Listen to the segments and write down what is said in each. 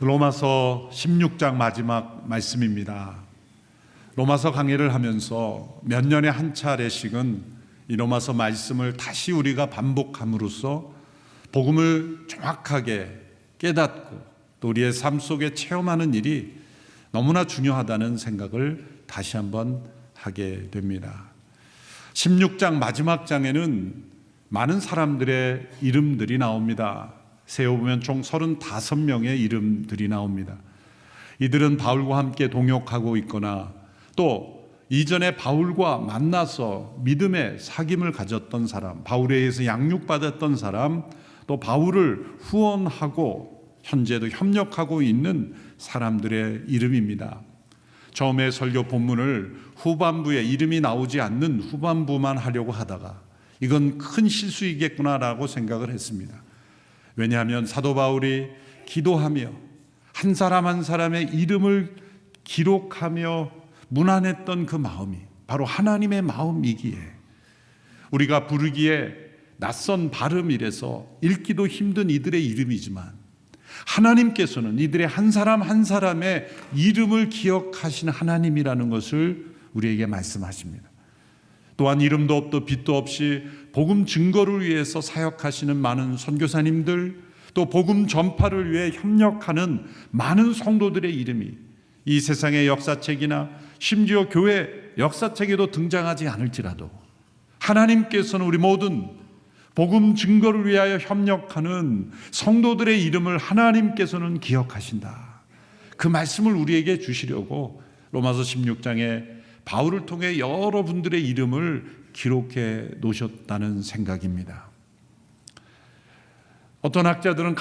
로마서 16장 마지막 말씀입니다. 로마서 강의를 하면서 몇 년에 한 차례씩은 이 로마서 말씀을 다시 우리가 반복함으로써 복음을 정확하게 깨닫고 또 우리의 삶 속에 체험하는 일이 너무나 중요하다는 생각을 다시 한번 하게 됩니다. 16장 마지막 장에는 많은 사람들의 이름들이 나옵니다. 세어보면 총 35명의 이름들이 나옵니다. 이들은 바울과 함께 동역하고 있거나 또 이전에 바울과 만나서 믿음의 사귐을 가졌던 사람, 바울에 의해서 양육받았던 사람, 또 바울을 후원하고 현재도 협력하고 있는 사람들의 이름입니다. 처음에 설교 본문을 후반부에 이름이 나오지 않는 후반부만 하려고 하다가 이건 큰 실수이겠구나라고 생각을 했습니다. 왜냐하면 사도 바울이 기도하며 한 사람 한 사람의 이름을 기록하며 문안했던 그 마음이 바로 하나님의 마음이기에 우리가 부르기에 낯선 발음이라서 읽기도 힘든 이들의 이름이지만 하나님께서는 이들의 한 사람 한 사람의 이름을 기억하신 하나님이라는 것을 우리에게 말씀하십니다. 또한 이름도 없도 빛도 없이 복음 증거를 위해서 사역하시는 많은 선교사님들, 또 복음 전파를 위해 협력하는 많은 성도들의 이름이 이 세상의 역사책이나 심지어 교회 역사책에도 등장하지 않을지라도 하나님께서는 우리 모든 복음 증거를 위하여 협력하는 성도들의 이름을 하나님께서는 기억하신다. 그 말씀을 우리에게 주시려고 로마서 16장에 바울을 통해 여러분들의 이름을 기록해 놓으셨다는 생각입니다. 어떤 학자들은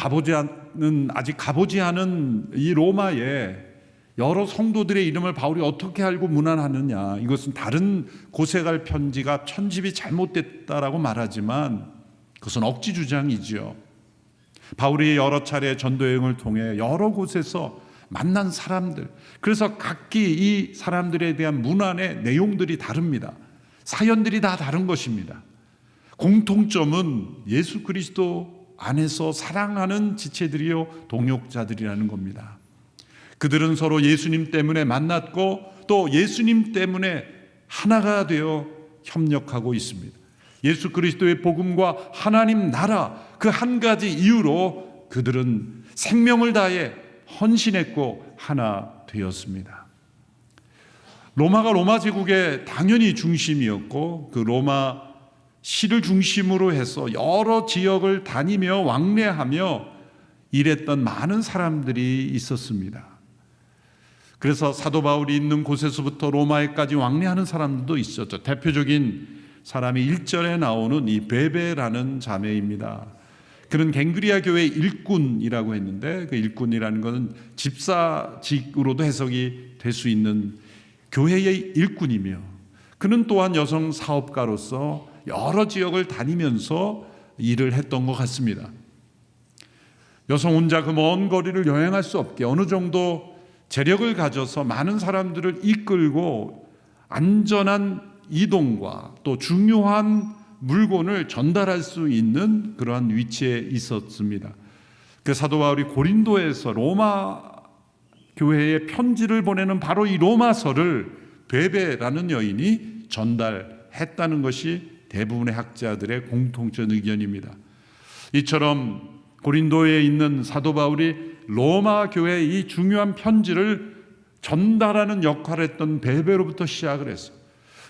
아직 가보지 않은 이 로마에 여러 성도들의 이름을 바울이 어떻게 알고 문안하느냐, 이것은 다른 곳에 갈 편지가 편집이 잘못됐다라고 말하지만 그것은 억지 주장이지요. 바울이 여러 차례 전도 여행을 통해 여러 곳에서 만난 사람들, 그래서 각기 이 사람들에 대한 문안의 내용들이 다릅니다. 사연들이 다 다른 것입니다. 공통점은 예수 그리스도 안에서 사랑하는 지체들이요 동역자들이라는 겁니다. 그들은 서로 예수님 때문에 만났고 또 예수님 때문에 하나가 되어 협력하고 있습니다. 예수 그리스도의 복음과 하나님 나라 그 한 가지 이유로 그들은 생명을 다해 헌신했고 하나 되었습니다. 로마가 로마 제국의 당연히 중심이었고 그 로마 시를 중심으로 해서 여러 지역을 다니며 왕래하며 일했던 많은 사람들이 있었습니다. 그래서 사도 바울이 있는 곳에서부터 로마에까지 왕래하는 사람들도 있었죠. 대표적인 사람이 1절에 나오는 이 베베라는 자매입니다. 그는 갱그리아 교회 일꾼이라고 했는데 그 일꾼이라는 것은 집사직으로도 해석이 될 수 있는 교회의 일꾼이며 그는 또한 여성 사업가로서 여러 지역을 다니면서 일을 했던 것 같습니다. 여성 혼자 그 먼 거리를 여행할 수 없게 어느 정도 재력을 가져서 많은 사람들을 이끌고 안전한 이동과 또 중요한 물건을 전달할 수 있는 그러한 위치에 있었습니다. 그 사도 바울이 고린도에서 로마 교회에 편지를 보내는 바로 이 로마서를 베베라는 여인이 전달했다는 것이 대부분의 학자들의 공통적 의견입니다. 이처럼 고린도에 있는 사도 바울이 로마 교회의 이 중요한 편지를 전달하는 역할을 했던 베베로부터 시작을 했어요.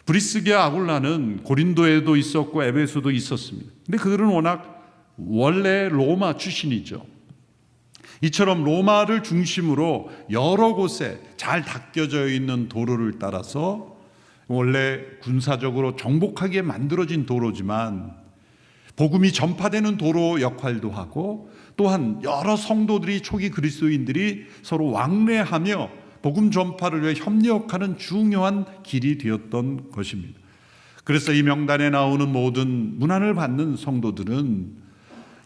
브리스게와 아굴라는 고린도에도 있었고 에베소도 있었습니다. 근데 그들은 워낙 원래 로마 출신이죠. 이처럼 로마를 중심으로 여러 곳에 잘 닦여져 있는 도로를 따라서 원래 군사적으로 정복하게 만들어진 도로지만 복음이 전파되는 도로 역할도 하고 또한 여러 성도들이 초기 그리스도인들이 서로 왕래하며 복음 전파를 위해 협력하는 중요한 길이 되었던 것입니다. 그래서 이 명단에 나오는 모든 문안을 받는 성도들은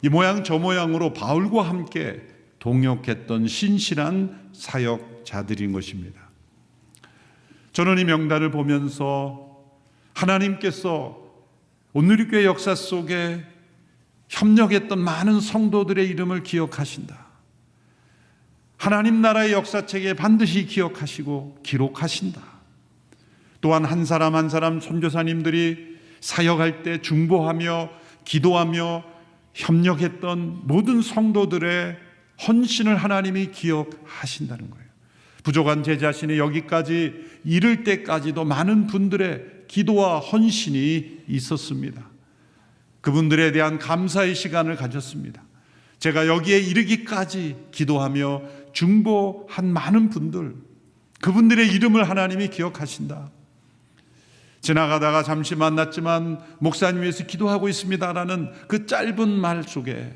이 모양 저 모양으로 바울과 함께 동역했던 신실한 사역자들인 것입니다. 저는 이 명단을 보면서 하나님께서 온누리교회 역사 속에 협력했던 많은 성도들의 이름을 기억하신다. 하나님 나라의 역사책에 반드시 기억하시고 기록하신다. 또한 한 사람 한 사람 선교사님들이 사역할 때 중보하며 기도하며 협력했던 모든 성도들의 헌신을 하나님이 기억하신다는 거예요. 부족한 제 자신이 여기까지 이를 때까지도 많은 분들의 기도와 헌신이 있었습니다. 그분들에 대한 감사의 시간을 가졌습니다. 제가 여기에 이르기까지 기도하며 중보한 많은 분들, 그분들의 이름을 하나님이 기억하신다. 지나가다가 잠시 만났지만 목사님 위해서 기도하고 있습니다라는 그 짧은 말 속에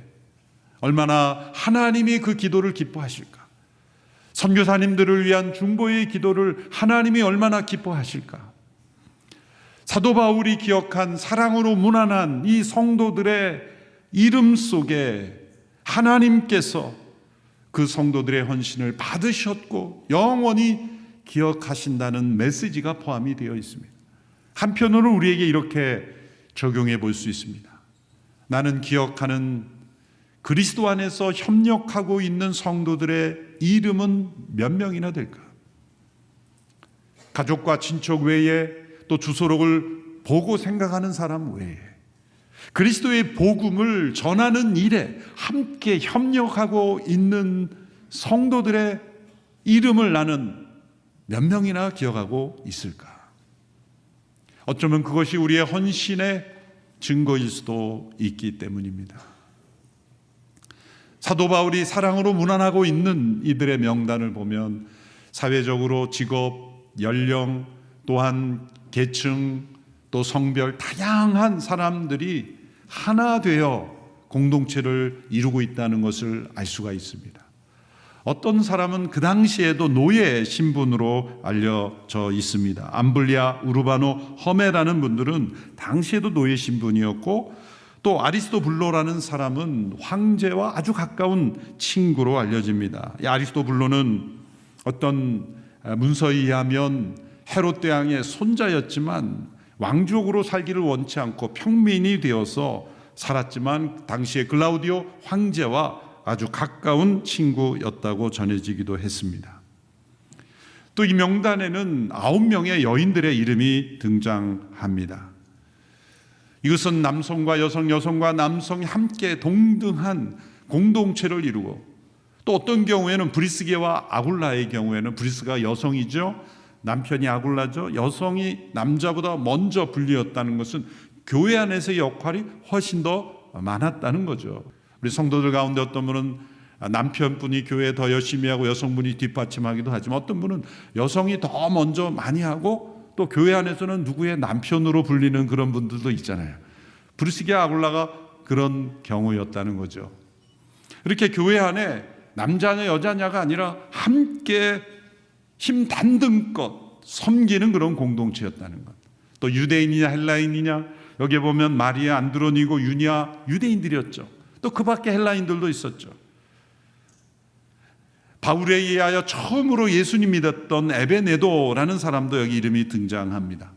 얼마나 하나님이 그 기도를 기뻐하실까? 선교사님들을 위한 중보의 기도를 하나님이 얼마나 기뻐하실까? 사도 바울이 기억한 사랑으로 무난한 이 성도들의 이름 속에 하나님께서 그 성도들의 헌신을 받으셨고 영원히 기억하신다는 메시지가 포함이 되어 있습니다. 한편으로 우리에게 이렇게 적용해 볼 수 있습니다. 나는 기억하는 그리스도 안에서 협력하고 있는 성도들의 이름은 몇 명이나 될까? 가족과 친척 외에 또 주소록을 보고 생각하는 사람 외에 그리스도의 복음을 전하는 일에 함께 협력하고 있는 성도들의 이름을 나는 몇 명이나 기억하고 있을까? 어쩌면 그것이 우리의 헌신의 증거일 수도 있기 때문입니다. 사도 바울이 사랑으로 문안하고 있는 이들의 명단을 보면 사회적으로 직업, 연령, 또한 계층, 또 성별 다양한 사람들이 하나 되어 공동체를 이루고 있다는 것을 알 수가 있습니다. 어떤 사람은 그 당시에도 노예 신분으로 알려져 있습니다. 암블리아, 우르바노, 허메라는 분들은 당시에도 노예 신분이었고 또 아리스토블로라는 사람은 황제와 아주 가까운 친구로 알려집니다. 이 아리스토블로는 어떤 문서에 의하면 헤롯 대왕의 손자였지만 왕족으로 살기를 원치 않고 평민이 되어서 살았지만 당시에 글라우디오 황제와 아주 가까운 친구였다고 전해지기도 했습니다. 또 이 명단에는 9명의 여인들의 이름이 등장합니다. 이것은 남성과 여성, 여성과 남성이 함께 동등한 공동체를 이루고 또 어떤 경우에는 브리스게와 아굴라의 경우에는 브리스가 여성이죠. 남편이 아굴라죠. 여성이 남자보다 먼저 분리였다는 것은 교회 안에서의 역할이 훨씬 더 많았다는 거죠. 우리 성도들 가운데 어떤 분은 남편분이 교회에 더 열심히 하고 여성분이 뒷받침하기도 하지만 어떤 분은 여성이 더 먼저 많이 하고 또 교회 안에서는 누구의 남편으로 불리는 그런 분들도 있잖아요. 브리스게 아굴라가 그런 경우였다는 거죠. 이렇게 교회 안에 남자냐 여자냐가 아니라 함께 힘 단등껏 섬기는 그런 공동체였다는 것. 또 유대인이냐 헬라인이냐 여기에 보면 마리아, 안드로니고, 유니아 유대인들이었죠. 또 그 밖에 헬라인들도 있었죠. 바울에 의하여 처음으로 예수님 믿었던 에베네도라는 사람도 여기 이름이 등장합니다.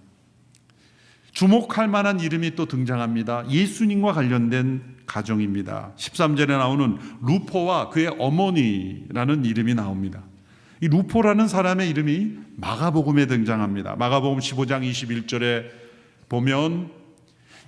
주목할 만한 이름이 또 등장합니다. 예수님과 관련된 가정입니다. 13절에 나오는 루포와 그의 어머니라는 이름이 나옵니다. 이 루포라는 사람의 이름이 마가복음에 등장합니다. 마가복음 15장 21절에 보면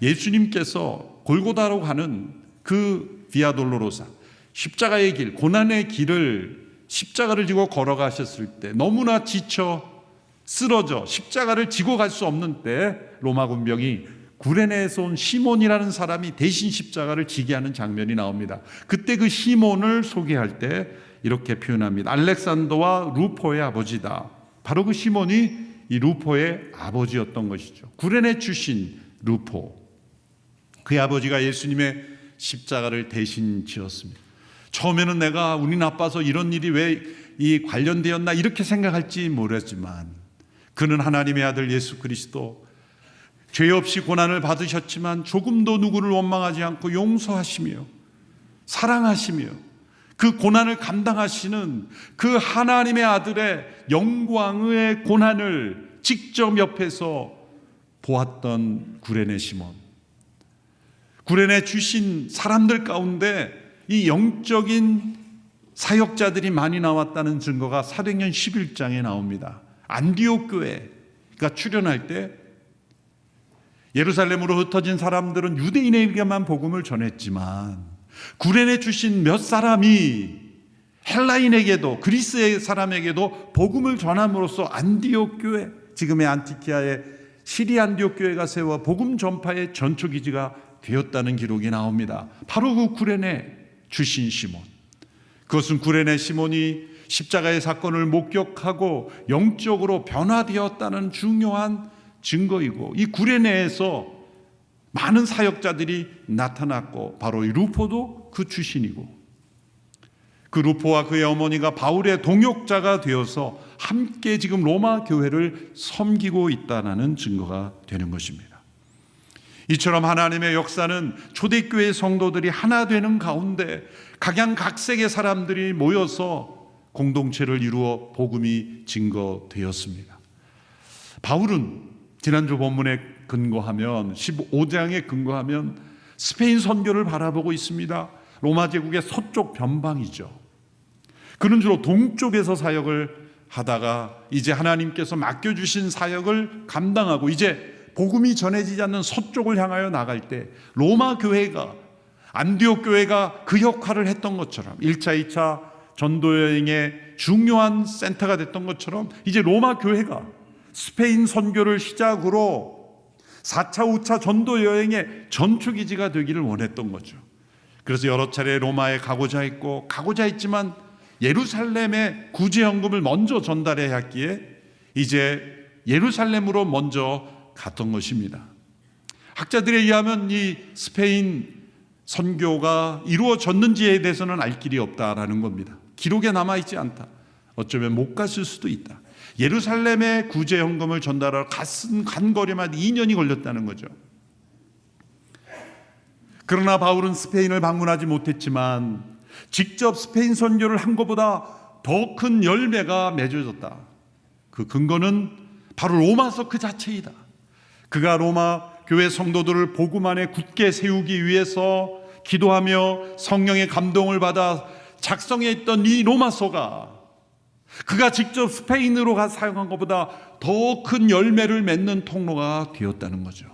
예수님께서 골고다로 가는 그 비아돌로로사 십자가의 길, 고난의 길을 십자가를 지고 걸어가셨을 때 너무나 지쳐 쓰러져 십자가를 지고 갈 수 없는 때 로마 군병이 구레네에서 온 시몬이라는 사람이 대신 십자가를 지게 하는 장면이 나옵니다. 그때 그 시몬을 소개할 때 이렇게 표현합니다. 알렉산더와 루포의 아버지다. 바로 그 시몬이 이 루포의 아버지였던 것이죠. 구레네 출신 루포. 그의 아버지가 예수님의 십자가를 대신 지었습니다. 처음에는 내가 운이 나빠서 이런 일이 왜 이 관련되었나 이렇게 생각할지 모르겠지만 그는 하나님의 아들 예수 그리스도 죄 없이 고난을 받으셨지만 조금도 누구를 원망하지 않고 용서하시며 사랑하시며 그 고난을 감당하시는 그 하나님의 아들의 영광의 고난을 직접 옆에서 보았던 구레네 시몬. 구레네 주신 사람들 가운데 이 영적인 사역자들이 많이 나왔다는 증거가 사도행전 11장에 나옵니다. 안디옥 교회가 출현할 때 예루살렘으로 흩어진 사람들은 유대인에게만 복음을 전했지만 구레네 출신 몇 사람이 헬라인에게도 그리스의 사람에게도 복음을 전함으로써 안디옥 교회, 지금의 안티키아의 시리 안디옥 교회가 세워 복음 전파의 전초기지가 되었다는 기록이 나옵니다. 바로 그 구레네 출신 시몬, 그것은 구레네 시몬이 십자가의 사건을 목격하고 영적으로 변화되었다는 중요한 증거이고, 이 구레네에서 많은 사역자들이 나타났고 바로 이 루포도 그 출신이고, 그 루포와 그의 어머니가 바울의 동역자가 되어서 함께 지금 로마 교회를 섬기고 있다는 증거가 되는 것입니다. 이처럼 하나님의 역사는 초대교회 성도들이 하나 되는 가운데 각양각색의 사람들이 모여서 공동체를 이루어 복음이 증거되었습니다. 바울은 지난주 본문에 근거하면 15장에 근거하면 스페인 선교를 바라보고 있습니다. 로마 제국의 서쪽 변방이죠. 그는 주로 동쪽에서 사역을 하다가 이제 하나님께서 맡겨주신 사역을 감당하고 이제 복음이 전해지지 않는 서쪽을 향하여 나갈 때 로마 교회가, 안디옥 교회가 그 역할을 했던 것처럼 1차, 2차 전도여행의 중요한 센터가 됐던 것처럼 이제 로마 교회가 스페인 선교를 시작으로 4차, 5차 전도여행의 전초기지가 되기를 원했던 거죠. 그래서 여러 차례 로마에 가고자 했고, 가고자 했지만 예루살렘에 구제헌금을 먼저 전달해야 했기에 이제 예루살렘으로 먼저 갔던 것입니다. 학자들에 의하면 이 스페인 선교가 이루어졌는지에 대해서는 알 길이 없다라는 겁니다. 기록에 남아있지 않다. 어쩌면 못 갔을 수도 있다. 예루살렘에 구제헌금을 전달하러 간 거리만 2년이 걸렸다는 거죠. 그러나 바울은 스페인을 방문하지 못했지만 직접 스페인 선교를 한 것보다 더 큰 열매가 맺어졌다. 그 근거는 바로 로마서 그 자체이다. 그가 로마 교회 성도들을 복음 안에 굳게 세우기 위해서 기도하며 성령의 감동을 받아 작성했던 이 로마서가 그가 직접 스페인으로 가 사용한 것보다 더 큰 열매를 맺는 통로가 되었다는 거죠.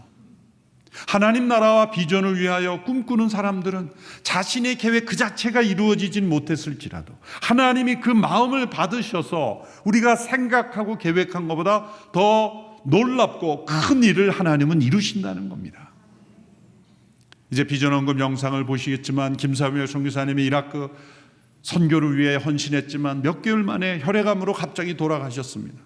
하나님 나라와 비전을 위하여 꿈꾸는 사람들은 자신의 계획 그 자체가 이루어지진 못했을지라도 하나님이 그 마음을 받으셔서 우리가 생각하고 계획한 것보다 더 놀랍고 큰 일을 하나님은 이루신다는 겁니다. 이제 비전헌금 영상을 보시겠지만 김사무엘 선교사님이 이라크 선교를 위해 헌신했지만 몇 개월 만에 혈액암으로 갑자기 돌아가셨습니다.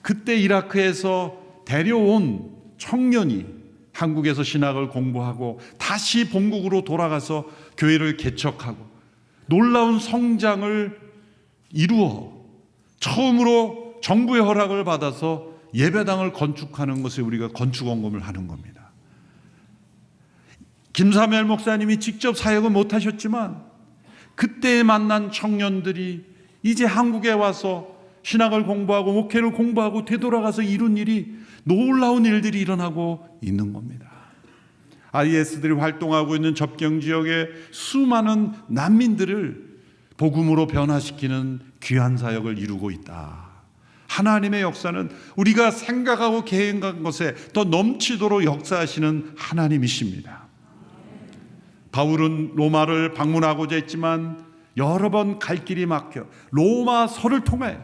그때 이라크에서 데려온 청년이 한국에서 신학을 공부하고 다시 본국으로 돌아가서 교회를 개척하고 놀라운 성장을 이루어 처음으로 정부의 허락을 받아서 예배당을 건축하는 것에 우리가 건축원금을 하는 겁니다. 김사무엘 목사님이 직접 사역은 못하셨지만 그때 만난 청년들이 이제 한국에 와서 신학을 공부하고 목회를 공부하고 되돌아가서 이룬 일이 놀라운 일들이 일어나고 있는 겁니다. IS들이 활동하고 있는 접경 지역의 수많은 난민들을 복음으로 변화시키는 귀한 사역을 이루고 있다. 하나님의 역사는 우리가 생각하고 계획한 것에 더 넘치도록 역사하시는 하나님이십니다. 바울은 로마를 방문하고자 했지만 여러 번 갈 길이 막혀 로마서를 통해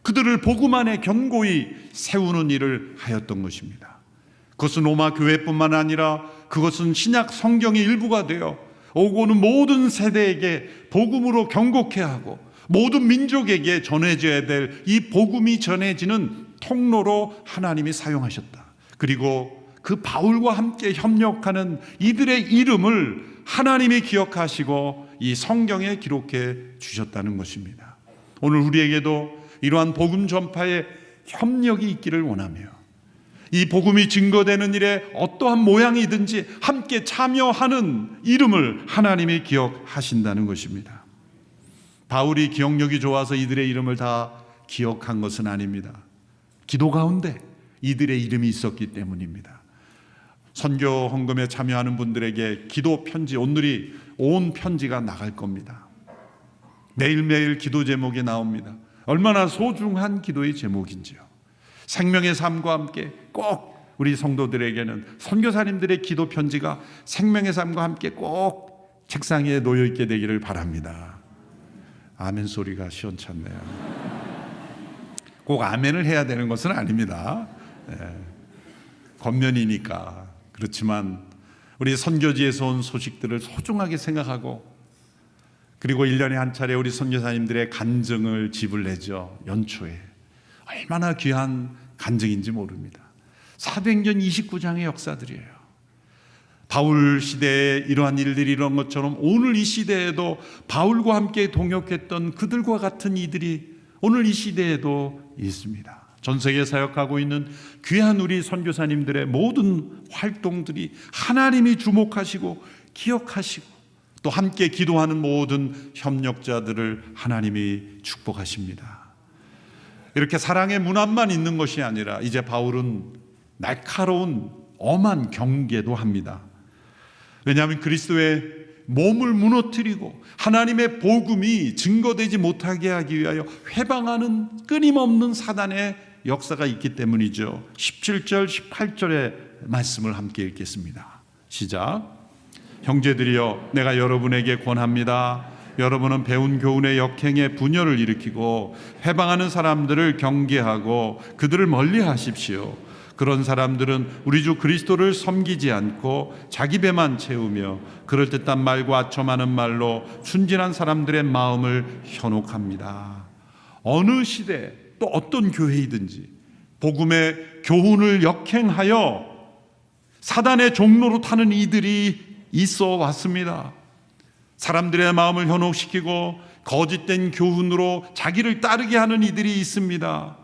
그들을 복음 안에 견고히 세우는 일을 하였던 것입니다. 그것은 로마 교회뿐만 아니라 그것은 신약 성경의 일부가 되어 오고 오는 모든 세대에게 복음으로 경고케 하고 모든 민족에게 전해져야 될 이 복음이 전해지는 통로로 하나님이 사용하셨다. 그리고 그 바울과 함께 협력하는 이들의 이름을 하나님이 기억하시고 이 성경에 기록해 주셨다는 것입니다. 오늘 우리에게도 이러한 복음 전파에 협력이 있기를 원하며 이 복음이 증거되는 일에 어떠한 모양이든지 함께 참여하는 이름을 하나님이 기억하신다는 것입니다. 바울이 기억력이 좋아서 이들의 이름을 다 기억한 것은 아닙니다. 기도 가운데 이들의 이름이 있었기 때문입니다. 선교 헌금에 참여하는 분들에게 기도 편지, 오늘이 온 편지가 나갈 겁니다. 매일매일 기도 제목이 나옵니다. 얼마나 소중한 기도의 제목인지요. 생명의 삶과 함께 꼭 우리 성도들에게는 선교사님들의 기도 편지가 생명의 삶과 함께 꼭 책상에 놓여 있게 되기를 바랍니다. 아멘 소리가 시원찮네요. 꼭 아멘을 해야 되는 것은 아닙니다. 겉면이니까. 그렇지만 우리 선교지에서 온 소식들을 소중하게 생각하고, 그리고 1년에 한 차례 우리 선교사님들의 간증을 집을 내죠. 연초에. 얼마나 귀한 간증인지 모릅니다. 400년 29장의 역사들이에요. 바울 시대에 이러한 일들이 이런 것처럼 오늘 이 시대에도 바울과 함께 동역했던 그들과 같은 이들이 오늘 이 시대에도 있습니다. 전 세계에 사역하고 있는 귀한 우리 선교사님들의 모든 활동들이 하나님이 주목하시고 기억하시고, 또 함께 기도하는 모든 협력자들을 하나님이 축복하십니다. 이렇게 사랑의 문안만 있는 것이 아니라 이제 바울은 날카로운 엄한 경계도 합니다. 왜냐하면 그리스도의 몸을 무너뜨리고 하나님의 복음이 증거되지 못하게 하기 위하여 회방하는 끊임없는 사단의 역사가 있기 때문이죠. 17절 18절의 말씀을 함께 읽겠습니다. 시작. 형제들이여, 내가 여러분에게 권합니다. 여러분은 배운 교훈의 역행에 분열을 일으키고 회방하는 사람들을 경계하고 그들을 멀리 하십시오. 그런 사람들은 우리 주 그리스도를 섬기지 않고 자기 배만 채우며 그럴듯한 말과 아첨하는 말로 순진한 사람들의 마음을 현혹합니다. 어느 시대 또 어떤 교회이든지 복음의 교훈을 역행하여 사단의 종로로 타는 이들이 있어 왔습니다. 사람들의 마음을 현혹시키고 거짓된 교훈으로 자기를 따르게 하는 이들이 있습니다.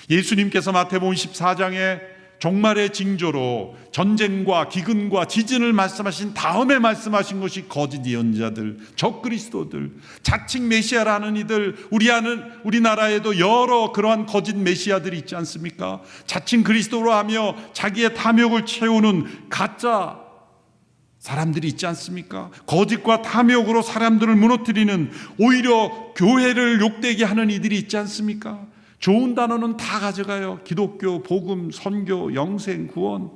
예수님께서 마태복음 14장에 종말의 징조로 전쟁과 기근과 지진을 말씀하신 다음에 말씀하신 것이 거짓 예언자들, 적그리스도들, 자칭 메시아라는 이들, 우리나라에도 여러 그러한 거짓 메시아들이 있지 않습니까? 자칭 그리스도로 하며 자기의 탐욕을 채우는 가짜 사람들이 있지 않습니까? 거짓과 탐욕으로 사람들을 무너뜨리는, 오히려 교회를 욕되게 하는 이들이 있지 않습니까? 좋은 단어는 다 가져가요. 기독교, 복음, 선교, 영생, 구원.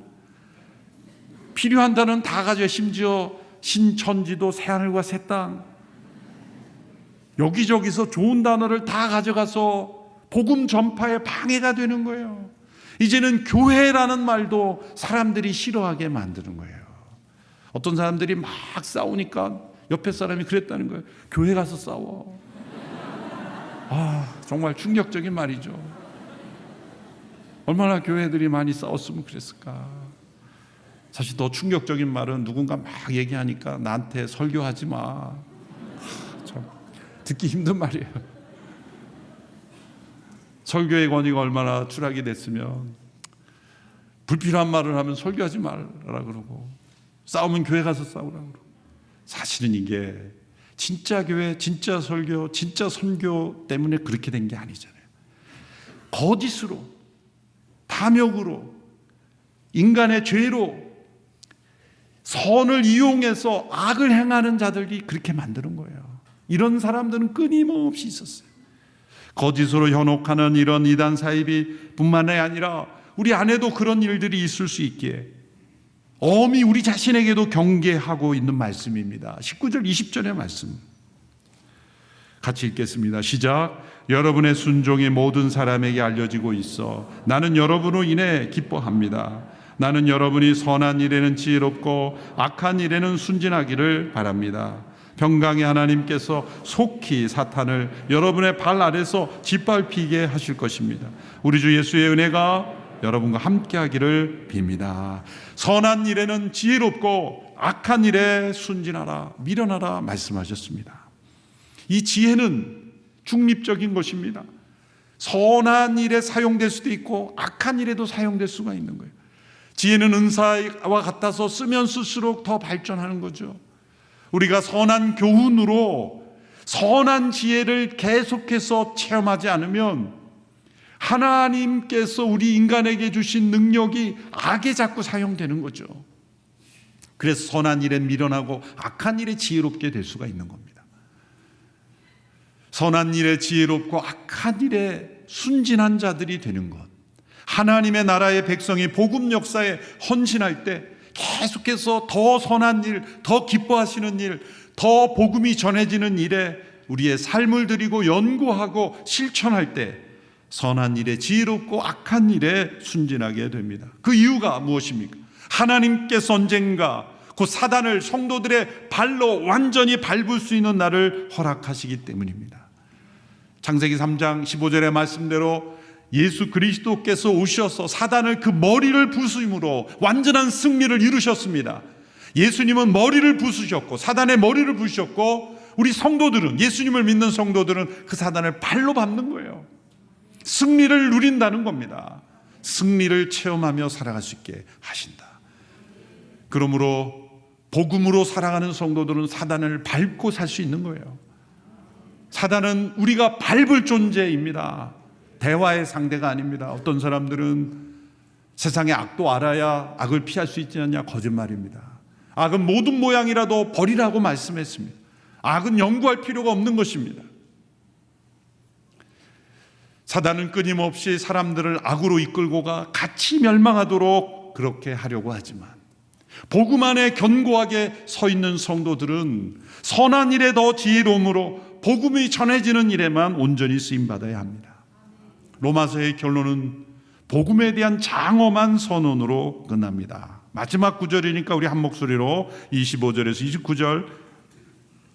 필요한 단어는 다 가져요. 심지어 신천지도, 새하늘과 새 땅. 여기저기서 좋은 단어를 다 가져가서 복음 전파에 방해가 되는 거예요. 이제는 교회라는 말도 사람들이 싫어하게 만드는 거예요. 어떤 사람들이 막 싸우니까 옆에 사람이 그랬다는 거예요. 교회 가서 싸워. 정말 충격적인 말이죠. 얼마나 교회들이 많이 싸웠으면 그랬을까. 사실 더 충격적인 말은 누군가 막 얘기하니까 나한테 설교하지 마. 참 듣기 힘든 말이에요. 설교의 권위가 얼마나 추락이 됐으면 불필요한 말을 하면 설교하지 말라 그러고, 싸우면 교회 가서 싸우라 그러고. 사실은 이게 진짜 교회, 진짜 설교, 진짜 선교 때문에 그렇게 된 게 아니잖아요. 거짓으로, 탐욕으로, 인간의 죄로 선을 이용해서 악을 행하는 자들이 그렇게 만드는 거예요. 이런 사람들은 끊임없이 있었어요. 거짓으로 현혹하는 이런 이단 사이비 뿐만 아니라 우리 안에도 그런 일들이 있을 수 있기에 엄히 우리 자신에게도 경계하고 있는 말씀입니다. 19절 20절의 말씀 같이 읽겠습니다. 시작. 여러분의 순종이 모든 사람에게 알려지고 있어 나는 여러분으로 인해 기뻐합니다. 나는 여러분이 선한 일에는 지혜롭고 악한 일에는 순진하기를 바랍니다. 평강의 하나님께서 속히 사탄을 여러분의 발 아래서 짓밟히게 하실 것입니다. 우리 주 예수의 은혜가 여러분과 함께 하기를 빕니다. 선한 일에는 지혜롭고 악한 일에 순진하라, 미련하라 말씀하셨습니다. 이 지혜는 중립적인 것입니다. 선한 일에 사용될 수도 있고 악한 일에도 사용될 수가 있는 거예요. 지혜는 은사와 같아서 쓰면 쓸수록 더 발전하는 거죠. 우리가 선한 교훈으로 선한 지혜를 계속해서 체험하지 않으면 하나님께서 우리 인간에게 주신 능력이 악에 자꾸 사용되는 거죠. 그래서 선한 일에 미련하고 악한 일에 지혜롭게 될 수가 있는 겁니다. 선한 일에 지혜롭고 악한 일에 순진한 자들이 되는 것, 하나님의 나라의 백성이 복음 역사에 헌신할 때 계속해서 더 선한 일, 더 기뻐하시는 일, 더 복음이 전해지는 일에 우리의 삶을 드리고 연구하고 실천할 때 선한 일에 지혜롭고 악한 일에 순진하게 됩니다. 그 이유가 무엇입니까? 하나님께서 언젠가 그 사단을 성도들의 발로 완전히 밟을 수 있는 날을 허락하시기 때문입니다. 창세기 3장 15절의 말씀대로 예수 그리스도께서 오셔서 사단을 그 머리를 부수심으로 완전한 승리를 이루셨습니다. 예수님은 머리를 부수셨고 사단의 머리를 부수셨고, 우리 성도들은, 예수님을 믿는 성도들은 그 사단을 발로 밟는 거예요. 승리를 누린다는 겁니다. 승리를 체험하며 살아갈 수 있게 하신다. 그러므로 복음으로 살아가는 성도들은 사단을 밟고 살 수 있는 거예요. 사단은 우리가 밟을 존재입니다. 대화의 상대가 아닙니다. 어떤 사람들은 세상의 악도 알아야 악을 피할 수 있지 않냐, 거짓말입니다. 악은 모든 모양이라도 버리라고 말씀했습니다. 악은 연구할 필요가 없는 것입니다. 사단은 끊임없이 사람들을 악으로 이끌고가 같이 멸망하도록 그렇게 하려고 하지만, 복음 안에 견고하게 서 있는 성도들은 선한 일에 더 지혜로움으로 복음이 전해지는 일에만 온전히 쓰임받아야 합니다. 로마서의 결론은 복음에 대한 장엄한 선언으로 끝납니다. 마지막 구절이니까 우리 한 목소리로 25절에서 29절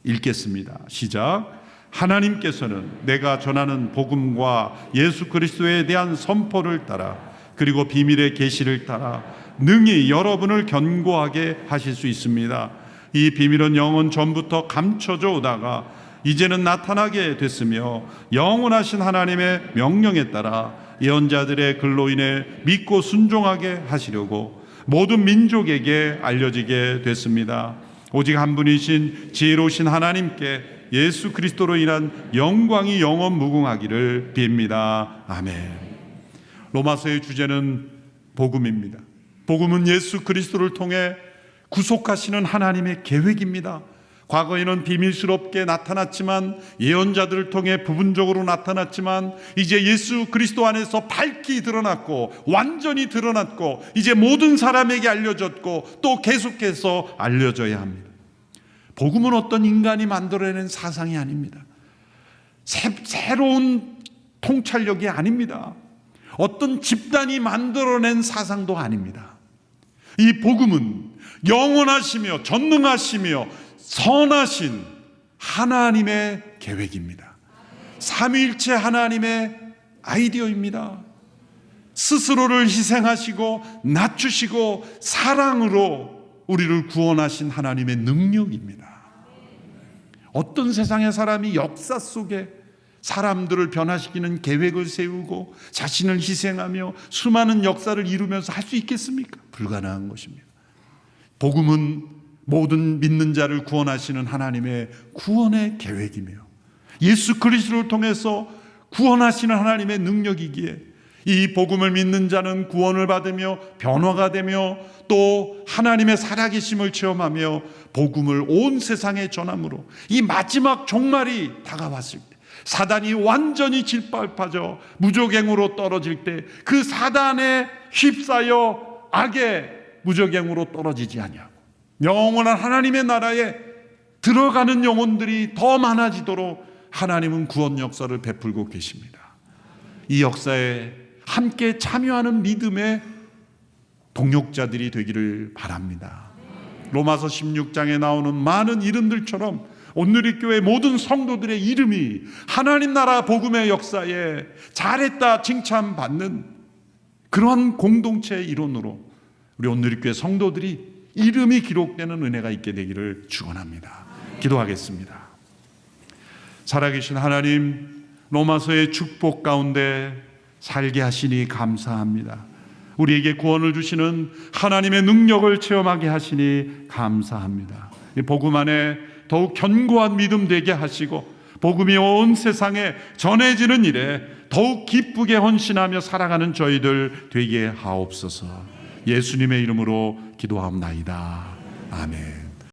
읽겠습니다. 시작. 하나님께서는 내가 전하는 복음과 예수 그리스도에 대한 선포를 따라 그리고 비밀의 계시를 따라 능히 여러분을 견고하게 하실 수 있습니다. 이 비밀은 영원 전부터 감춰져 오다가 이제는 나타나게 됐으며 영원하신 하나님의 명령에 따라 예언자들의 글로 인해 믿고 순종하게 하시려고 모든 민족에게 알려지게 됐습니다. 오직 한 분이신 지혜로우신 하나님께 예수 그리스도로 인한 영광이 영원 무궁하기를 빕니다. 아멘. 로마서의 주제는 복음입니다. 복음은 예수 그리스도를 통해 구속하시는 하나님의 계획입니다. 과거에는 비밀스럽게 나타났지만, 예언자들을 통해 부분적으로 나타났지만, 이제 예수 그리스도 안에서 밝히 드러났고 완전히 드러났고 이제 모든 사람에게 알려졌고 또 계속해서 알려져야 합니다. 복음은 어떤 인간이 만들어낸 사상이 아닙니다. 새로운 통찰력이 아닙니다. 어떤 집단이 만들어낸 사상도 아닙니다. 이 복음은 영원하시며 전능하시며 선하신 하나님의 계획입니다. 삼위일체 하나님의 아이디어입니다. 스스로를 희생하시고 낮추시고 사랑으로 우리를 구원하신 하나님의 능력입니다. 어떤 세상의 사람이 역사 속에 사람들을 변화시키는 계획을 세우고 자신을 희생하며 수많은 역사를 이루면서 할 수 있겠습니까? 불가능한 것입니다. 복음은 모든 믿는 자를 구원하시는 하나님의 구원의 계획이며 예수 그리스도를 통해서 구원하시는 하나님의 능력이기에 이 복음을 믿는 자는 구원을 받으며 변화가 되며 또 하나님의 살아계심을 체험하며 복음을 온 세상에 전함으로 이 마지막 종말이 다가왔을 때, 사단이 완전히 짓밟아져 무저갱으로 떨어질 때 그 사단에 휩싸여 악의 무저갱으로 떨어지지 아니하고 영원한 하나님의 나라에 들어가는 영혼들이 더 많아지도록 하나님은 구원 역사를 베풀고 계십니다. 이 역사에 함께 참여하는 믿음의 동역자들이 되기를 바랍니다. 로마서 16장에 나오는 많은 이름들처럼 온누리교회 모든 성도들의 이름이 하나님 나라 복음의 역사에 잘했다 칭찬받는 그러한 공동체의 일원으로 우리 온누리교회 성도들이 이름이 기록되는 은혜가 있게 되기를 축원합니다. 기도하겠습니다. 살아계신 하나님, 로마서의 축복 가운데 살게 하시니 감사합니다. 우리에게 구원을 주시는 하나님의 능력을 체험하게 하시니 감사합니다. 복음 안에 더욱 견고한 믿음 되게 하시고 복음이 온 세상에 전해지는 일에 더욱 기쁘게 헌신하며 살아가는 저희들 되게 하옵소서. 예수님의 이름으로 기도하옵나이다. 아멘.